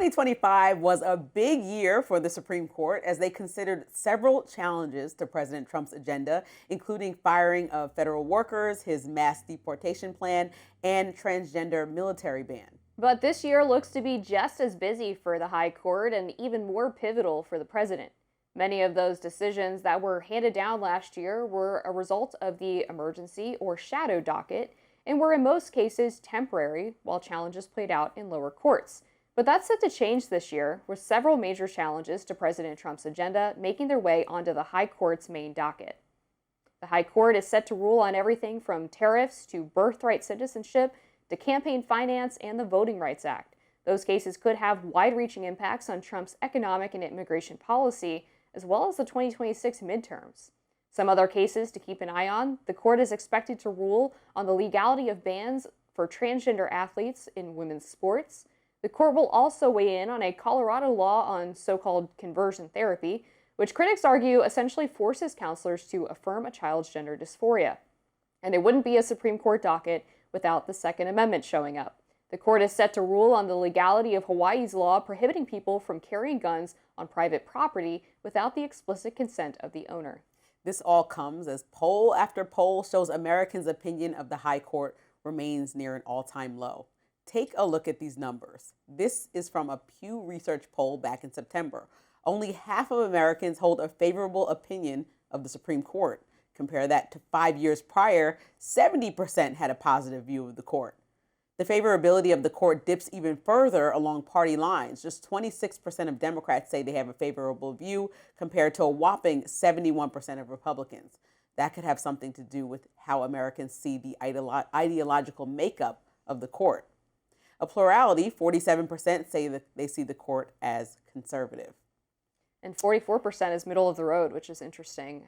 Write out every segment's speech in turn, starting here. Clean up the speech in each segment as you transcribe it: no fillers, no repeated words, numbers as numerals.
2025 was a big year for the Supreme Court as they considered several challenges to President Trump's agenda, including firing of federal workers, his mass deportation plan, and transgender military ban. But this year looks to be just as busy for the High Court and even more pivotal for the president. Many of those decisions that were handed down last year were a result of the emergency or shadow docket and were in most cases temporary while challenges played out in lower courts. But that's set to change this year, with several major challenges to President Trump's agenda making their way onto the High Court's main docket. The High Court is set to rule on everything from tariffs to birthright citizenship to campaign finance and the Voting Rights Act. Those cases could have wide-reaching impacts on Trump's economic and immigration policy, as well as the 2026 midterms. Some other cases to keep an eye on: the court is expected to rule on the legality of bans for transgender athletes in women's sports. The court will also weigh in on a Colorado law on so-called conversion therapy, which critics argue essentially forces counselors to affirm a child's gender dysphoria. And it wouldn't be a Supreme Court docket without the Second Amendment showing up. The court is set to rule on the legality of Hawaii's law prohibiting people from carrying guns on private property without the explicit consent of the owner. This all comes as poll after poll shows Americans' opinion of the High Court remains near an all-time low. Take a look at these numbers. This is from a Pew Research poll back in September. Only half of Americans hold a favorable opinion of the Supreme Court. Compare that to 5 years prior, 70% had a positive view of the court. The favorability of the court dips even further along party lines. Just 26% of Democrats say they have a favorable view, compared to a whopping 71% of Republicans. That could have something to do with how Americans see the ideological makeup of the court. A plurality, 47%, say that they see the court as conservative. And 44% is middle of the road, which is interesting.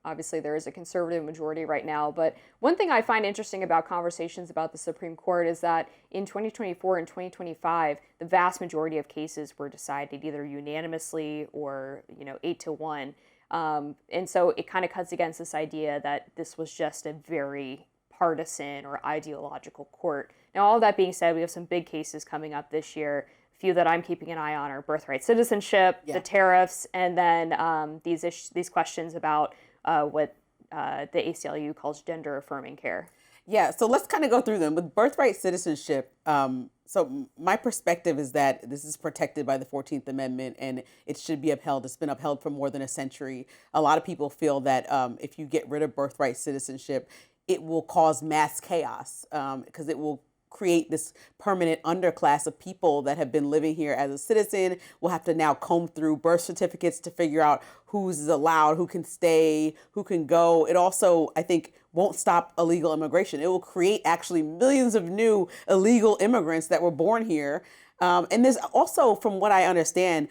Obviously, there is a conservative majority right now. But one thing I find interesting about conversations about the Supreme Court is that in 2024 and 2025, the vast majority of cases were decided either unanimously or 8-1. And so it kind of cuts against this idea that this was just a very partisan or ideological court. Now, all of that being said, we have some big cases coming up this year. A few that I'm keeping an eye on are birthright citizenship, the tariffs, and then these questions about what the ACLU calls gender-affirming care. Yeah, so let's kind of go through them. With birthright citizenship, so my perspective is that this is protected by the 14th Amendment and it should be upheld. It's been upheld for more than a century. A lot of people feel that if you get rid of birthright citizenship, it will cause mass chaos because it will create this permanent underclass of people that have been living here as a citizen. We'll have to now comb through birth certificates to figure out who's allowed, who can stay, who can go. It also, I think, won't stop illegal immigration. It will create actually millions of new illegal immigrants that were born here. And there's also, from what I understand,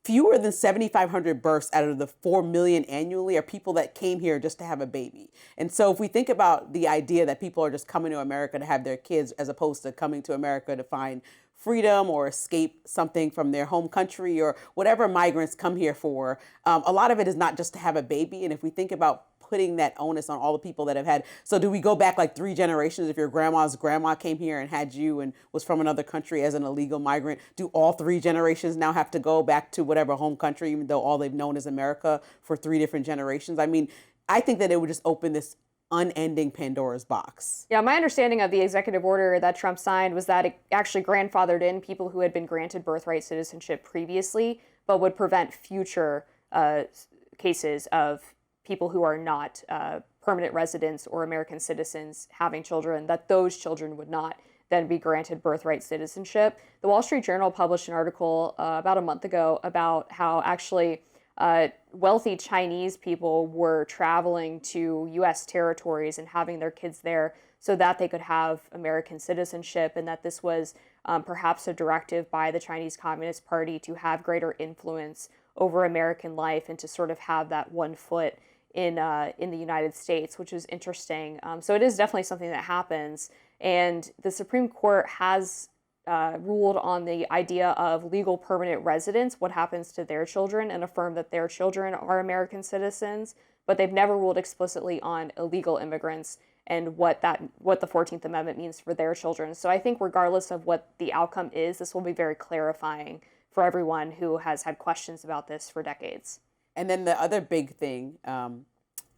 fewer than 7,500 births out of the 4 million annually are people that came here just to have a baby. And so if we think about the idea that people are just coming to America to have their kids as opposed to coming to America to find freedom or escape something from their home country or whatever migrants come here for, a lot of it is not just to have a baby. And if we think about putting that onus on all the people that have had. So do we go back like 3 generations? If your grandma's grandma came here and had you and was from another country as an illegal migrant, do all 3 generations now have to go back to whatever home country, even though all they've known is America for 3 different generations? I mean, I think that it would just open this unending Pandora's box. Yeah, my understanding of the executive order that Trump signed was that it actually grandfathered in people who had been granted birthright citizenship previously, but would prevent future cases of people who are not permanent residents or American citizens having children, that those children would not then be granted birthright citizenship. The Wall Street Journal published an article about a month ago about how actually wealthy Chinese people were traveling to U.S. territories and having their kids there so that they could have American citizenship, and that this was perhaps a directive by the Chinese Communist Party to have greater influence over American life and to sort of have that one foot in the United States, which is interesting. So it is definitely something that happens. And the Supreme Court has ruled on the idea of legal permanent residence, what happens to their children, and affirmed that their children are American citizens, but they've never ruled explicitly on illegal immigrants. and what the 14th Amendment means for their children. So I think regardless of what the outcome is, this will be very clarifying for everyone who has had questions about this for decades. And then the other big thing,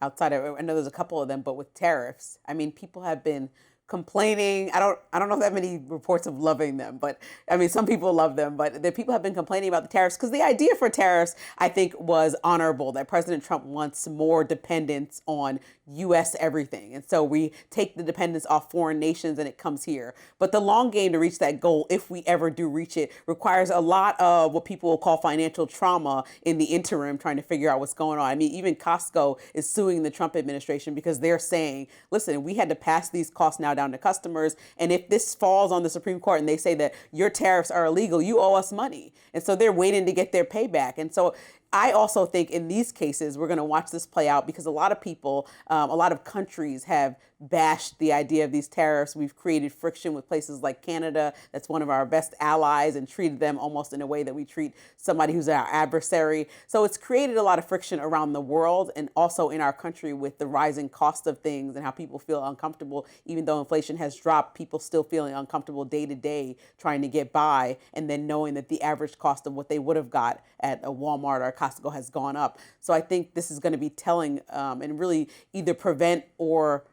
outside of, I know there's a couple of them, but with tariffs, I mean, people have been complaining. I don't know that many reports of loving them, but I mean, some people love them, but the people have been complaining about the tariffs because the idea for tariffs, I think, was honorable, that President Trump wants more dependence on U.S. everything. And so we take the dependence off foreign nations and it comes here. But the long game to reach that goal, if we ever do reach it, requires a lot of what people will call financial trauma in the interim, trying to figure out what's going on. I mean, even Costco is suing the Trump administration because they're saying, listen, we had to pass these costs now down to customers. And if this falls on the Supreme Court and they say that your tariffs are illegal, you owe us money. And so they're waiting to get their payback. And so I also think in these cases, we're going to watch this play out because a lot of people, a lot of countries have bashed the idea of these tariffs. We've created friction with places like Canada, that's one of our best allies, and treated them almost in a way that we treat somebody who's our adversary. So it's created a lot of friction around the world and also in our country with the rising cost of things and how people feel uncomfortable. Even though inflation has dropped, people still feeling uncomfortable day to day trying to get by, and then knowing that the average cost of what they would have got at a Walmart or a Costco has gone up. So I think this is going to be telling and really either prevent or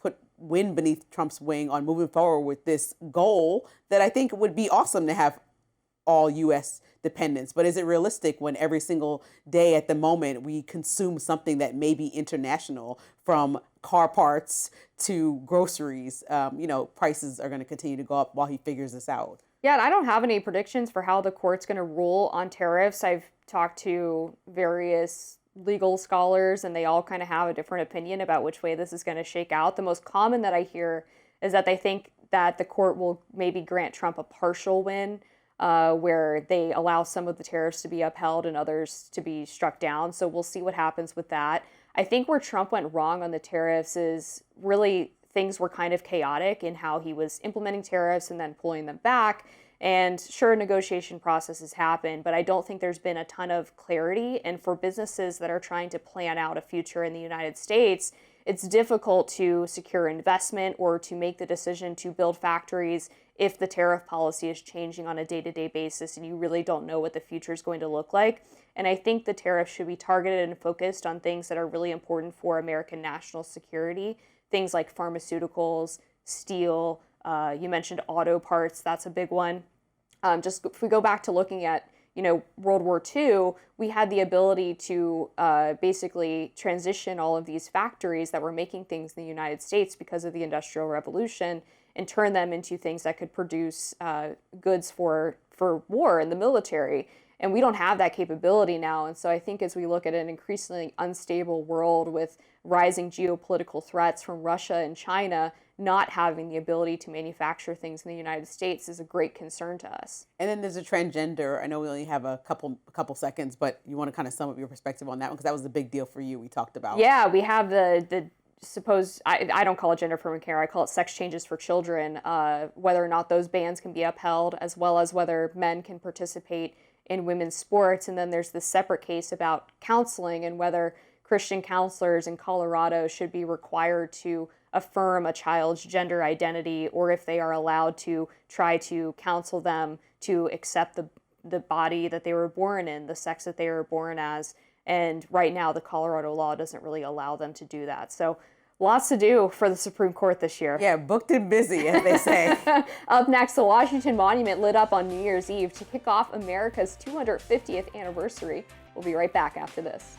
put wind beneath Trump's wing on moving forward with this goal that I think would be awesome to have all U.S. dependence. But is it realistic when every single day at the moment we consume something that may be international, from car parts to groceries? Prices are going to continue to go up while he figures this out. Yeah, and I don't have any predictions for how the court's going to rule on tariffs. I've talked to various legal scholars, and they all kind of have a different opinion about which way this is going to shake out. The most common that I hear is that they think that the court will maybe grant Trump a partial win, where they allow some of the tariffs to be upheld and others to be struck down. So we'll see what happens with that. I think where Trump went wrong on the tariffs is really things were kind of chaotic in how he was implementing tariffs and then pulling them back. And sure, negotiation processes happen, but I don't think there's been a ton of clarity. And for businesses that are trying to plan out a future in the United States, it's difficult to secure investment or to make the decision to build factories if the tariff policy is changing on a day-to-day basis and you really don't know what the future is going to look like. And I think the tariffs should be targeted and focused on things that are really important for American national security, things like pharmaceuticals, steel. You mentioned auto parts. That's a big one. Just if we go back to looking at, World War II, we had the ability to basically transition all of these factories that were making things in the United States because of the Industrial Revolution and turn them into things that could produce goods for war in the military. And we don't have that capability now. And so I think as we look at an increasingly unstable world with rising geopolitical threats from Russia and China, not having the ability to manufacture things in the United States is a great concern to us. And then there's a transgender. I know we only have a couple seconds, but you want to kind of sum up your perspective on that one because that was the big deal for you. We talked about. Yeah, we have the suppose I don't call it gender affirming care. I call it sex changes for children. Whether or not those bans can be upheld, as well as whether men can participate in women's sports. And then there's this separate case about counseling and whether Christian counselors in Colorado should be required to affirm a child's gender identity, or if they are allowed to try to counsel them to accept the body that they were born in, the sex that they were born as. And right now, the Colorado law doesn't really allow them to do that. So lots to do for the Supreme Court this year. Yeah, booked and busy, as they say. Up next, the Washington Monument lit up on New Year's Eve to kick off America's 250th anniversary. We'll be right back after this.